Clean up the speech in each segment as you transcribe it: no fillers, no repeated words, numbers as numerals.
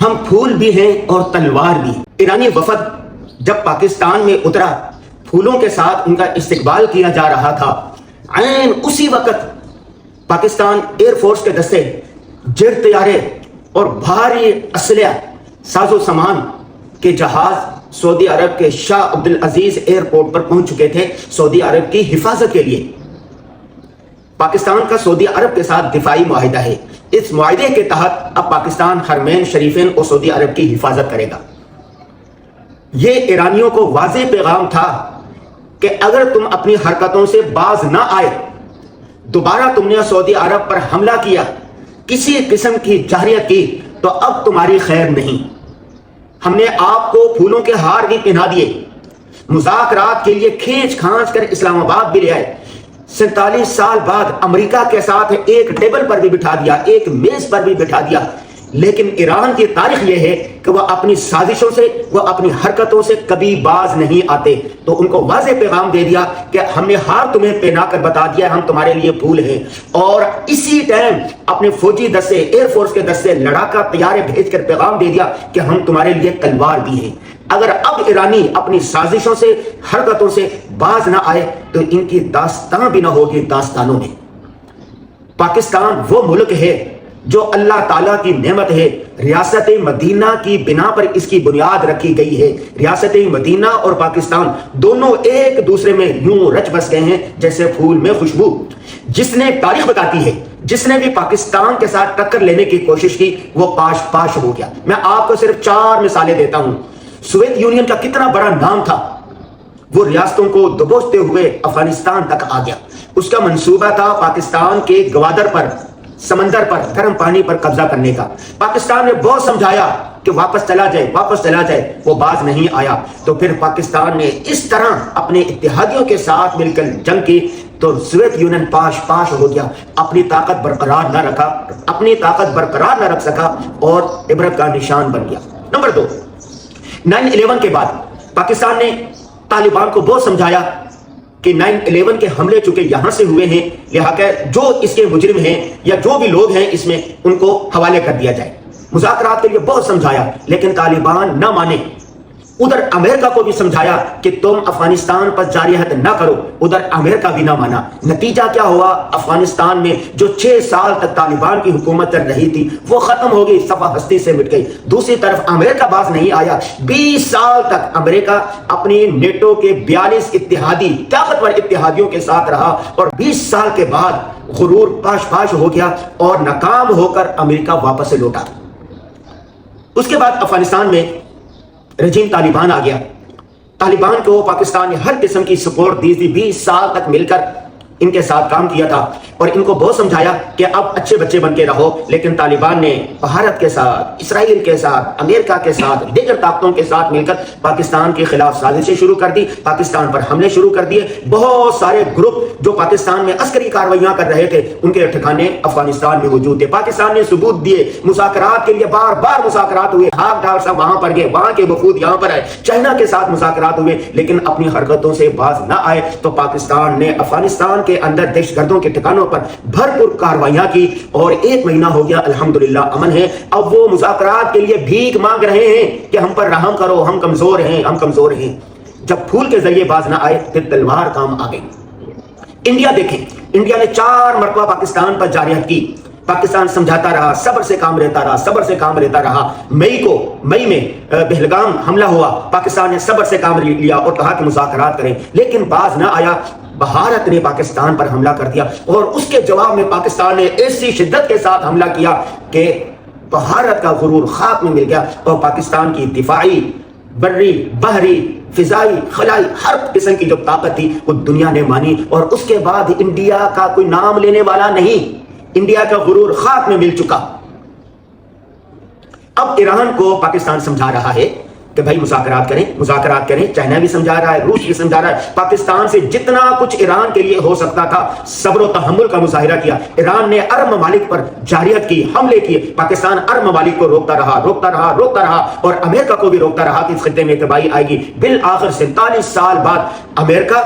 ہم پھول بھی ہیں اور تلوار بھی۔ ایرانی وفد جب پاکستان میں اترا، پھولوں کے ساتھ ان کا استقبال کیا جا رہا تھا۔ عین اسی وقت پاکستان ایئر فورس کے دستے جیٹ طیارے اور بھاری اسلحہ ساز و سامان کے جہاز سعودی عرب کے شاہ عبدالعزیز ایئرپورٹ پر پہنچ چکے تھے سعودی عرب کی حفاظت کے لیے۔ پاکستان کا سعودی عرب کے ساتھ دفاعی معاہدہ ہے۔ اس معاہدے کے تحت اب پاکستان حرمین شریفین اور سعودی عرب کی حفاظت کرے گا۔ یہ ایرانیوں کو واضح پیغام تھا کہ اگر تم اپنی حرکتوں سے باز نہ آئے، دوبارہ تم نے سعودی عرب پر حملہ کیا، کسی قسم کی جارحیت کی، تو اب تمہاری خیر نہیں۔ ہم نے آپ کو پھولوں کے ہار بھی پہنا دیے، مذاکرات کے لیے کھینچ کھانچ کر اسلام آباد بھی لے آئے، 47 سال بعد امریکہ کے ساتھ ایک ٹیبل پر بھی بٹھا دیا، ایک میز پر بھی بٹھا دیا، لیکن ایران کی تاریخ یہ ہے کہ وہ اپنی سازشوں سے، وہ اپنی حرکتوں سے کبھی باز نہیں آتے۔ تو ان کو واضح پیغام دے دیا کہ ہم نے ہار تمہیں پہنا کر بتا دیا ہم تمہارے لیے پھول ہیں، اور اسی ٹائم اپنے فوجی دستے، ایئر فورس کے دستے، لڑاکا طیارے بھیج کر پیغام دے دیا کہ ہم تمہارے لیے تلوار بھی ہیں۔ اگر اب ایرانی اپنی سازشوں سے، حرکتوں سے باز نہ آئے تو ان کی داستان بھی نہ ہوگی داستانوں میں۔ پاکستان وہ ملک ہے جو اللہ تعالیٰ کی نعمت ہے۔ ریاست مدینہ کی بنا پر اس کی بنیاد رکھی گئی ہے۔ ریاست مدینہ اور پاکستان دونوں ایک دوسرے میں یوں رچ بس گئے ہیں جیسے پھول میں خوشبو۔ جس نے تاریخ بتاتی ہے، جس نے بھی پاکستان کے ساتھ ٹکر لینے کی کوشش کی، وہ پاش پاش ہو گیا۔ میں آپ کو صرف 4 مثالیں دیتا ہوں۔ سوویت یونین کا کتنا بڑا نام تھا، وہ ریاستوں کو دبوچتے ہوئے افغانستان تک آ گیا۔ اس کا منصوبہ تھا پاکستان کے گوادر پر، سمندر پر، گرم پانی پر قبضہ کرنے کا۔ پاکستان نے بہت سمجھایا کہ واپس چلا جائے، واپس چلا جائے، وہ باز نہیں آیا۔ تو پھر پاکستان نے اس طرح اپنے اتحادیوں کے ساتھ مل کر جنگ کی تو سوویت یونین پاش پاش ہو گیا، اپنی طاقت برقرار نہ رکھا، اپنی طاقت برقرار نہ رکھ سکا اور عبرت کا نشان بن گیا۔ نمبر 2، 9/11 کے بعد پاکستان نے طالبان کو بہت سمجھایا کہ 9/11 کے حملے چونکہ یہاں سے ہوئے ہیں، لہٰذا جو اس کے مجرم ہیں یا جو بھی لوگ ہیں اس میں، ان کو حوالے کر دیا جائے۔ مذاکرات کے لیے بہت سمجھایا لیکن طالبان نہ مانے۔ ادھر امریکہ کو بھی سمجھایا کہ تم افغانستان پر جارحیت نہ کرو، ادھر امریکہ بھی نہ مانا۔ نتیجہ کیا ہوا؟ افغانستان میں جو 6 سال تک طالبان کی حکومت چل رہی تھی وہ ختم ہو گئی، صفحہ ہستی سے مٹ گئی۔ دوسری طرف امریکہ باز نہیں آیا۔ 20 سال تک امریکہ اپنی نیٹو کے 42 اتحادی، طاقتور اتحادیوں کے ساتھ رہا، اور 20 سال کے بعد غرور پاش پاش ہو گیا اور ناکام ہو کر امریکہ واپس سے لوٹا۔ اس کے بعد افغانستان میں رجیم طالبان آ گیا۔ طالبان کو پاکستان نے ہر قسم کی سپورٹ دی تھی، 20 سال تک مل کر ان کے ساتھ کام کیا تھا اور ان کو بہت سمجھایا کہ اب اچھے بچے بن کے رہو، لیکن طالبان نے بھارت کے ساتھ، اسرائیل کے ساتھ، امریکہ کے ساتھ، دیگر طاقتوں کے ساتھ مل کر پاکستان کے خلاف سازشیں شروع کر دی، پاکستان پر حملے شروع کر دیے۔ بہت سارے گروپ جو پاکستان میں عسکری کارروائیاں کر رہے تھے ان کے ٹھکانے افغانستان میں موجود تھے۔ پاکستان نے ثبوت دیے، مذاکرات کے لیے بار بار مذاکرات ہوئے، ہاک ڈال صاحب وہاں پر گئے، وہاں کے وفود یہاں پر آئے، چائنا کے ساتھ مذاکرات ہوئے، لیکن اپنی حرکتوں سے باز نہ آئے۔ تو پاکستان نے افغانستان کے اندر دہشت گردوں کے ٹھکانوں پر بھرپور کارروائیاں کی اور 1 مہینہ ہو گیا، الحمدللہ امن ہے۔ اب وہ مذاکرات کے لیے بھیک مانگ رہے ہیں کہ ہم پر رحم کرو، ہم کمزور ہیں، ہم کمزور ہیں۔ جب پھول کے ذریعے باز نہ آئے پھر تلوار کام آ گئی۔ انڈیا دیکھیں، انڈیا نے 4 مرتبہ پاکستان پر جارحیت کی۔ پاکستان سمجھاتا رہا، صبر سے کام لیتا رہا، صبر سے کام لیتا رہا۔ مئی میں پہلگام حملہ ہوا، پاکستان نے صبر سے کام لیا اور کہا کہ مذاکرات کریں، لیکن باز نہ آیا۔ بھارت نے پاکستان پر حملہ کر دیا اور اس کے جواب میں پاکستان نے ایسی شدت کے ساتھ حملہ کیا کہ بھارت کا غرور خاک میں مل گیا اور پاکستان کی دفاعی، بری، بحری، فضائی، خلائی ہر قسم کی جو طاقت تھی وہ دنیا نے مانی، اور اس کے بعد انڈیا کا کوئی نام لینے والا نہیں، انڈیا کا غرور خاک میں مل چکا۔ اب ایران کو پاکستان سمجھا رہا ہے کہ بھائی مذاکرات کریں، مذاکرات کریں۔ چائنا بھی سمجھا رہا ہے، روس بھی سمجھا رہا ہے۔ پاکستان سے جتنا کچھ ایران کے لیے ہو سکتا تھا صبر و تحمل کا مظاہرہ کیا۔ ایران نے عرب ممالک پر جارحیت کی، حملے کیے، پاکستان عرب ممالک کو روکتا رہا اور امریکہ کو بھی روکتا رہا کہ اس خطے میں تباہی آئے گی۔ بالآخر 47 سال بعد امریکہ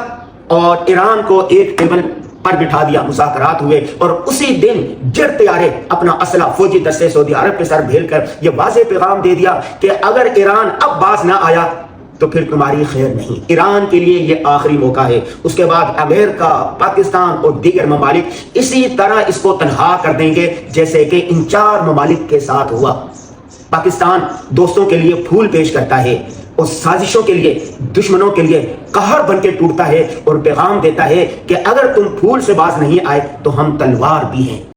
اور ایران کو ایک ٹیبل پر بٹھا دیا، مذاکرات ہوئے، اور اسی دن جڑ طیارے اپنا اسلحہ فوجی دستے سعودی عرب کے سر بھیل کر یہ واضح پیغام دے دیا کہ اگر ایران اب باز نہ آیا تو پھر تمہاری خیر نہیں، ایران کے لیے یہ آخری موقع ہے۔ اس کے بعد امریکہ، پاکستان اور دیگر ممالک اسی طرح اس کو تنہا کر دیں گے جیسے کہ ان 4 ممالک کے ساتھ ہوا۔ پاکستان دوستوں کے لیے پھول پیش کرتا ہے اور سازشوں کے لیے، دشمنوں کے لیے قہر بن کے ٹوٹتا ہے اور پیغام دیتا ہے کہ اگر تم پھول سے باز نہیں آئے تو ہم تلوار بھی ہیں۔